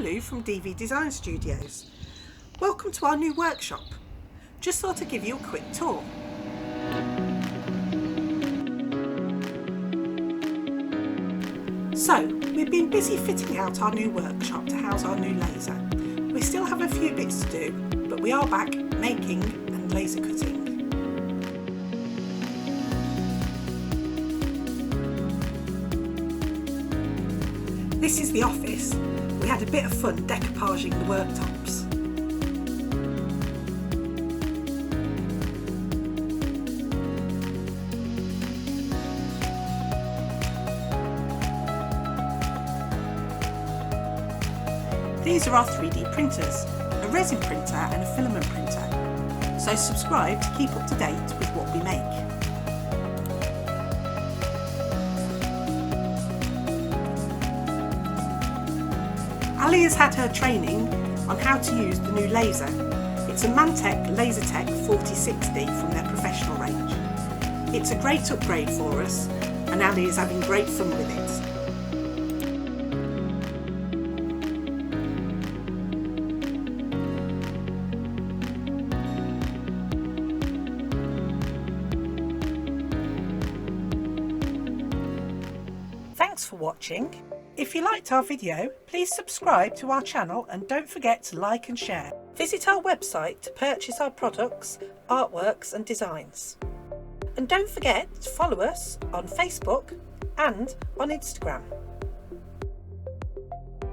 Lou from DV Design Studios. Welcome to our new workshop. Just thought I'd give you a quick tour. So, we've been busy fitting out our new workshop to house our new laser. We still have a few bits to do, but we are back making and laser cutting. This is the office. We had a bit of fun decoupaging the worktops. These are our 3D printers, a resin printer and a filament printer. So subscribe to keep up to date with what we make. Ali has had her training on how to use the new laser. It's a Mantek LaserTech 4060 from their professional range. It's a great upgrade for us and Ali is having great fun with it. Thanks for watching. If you liked our video, please subscribe to our channel and don't forget to like and share. Visit our website to purchase our products, artworks and designs. And don't forget to follow us on Facebook and on Instagram.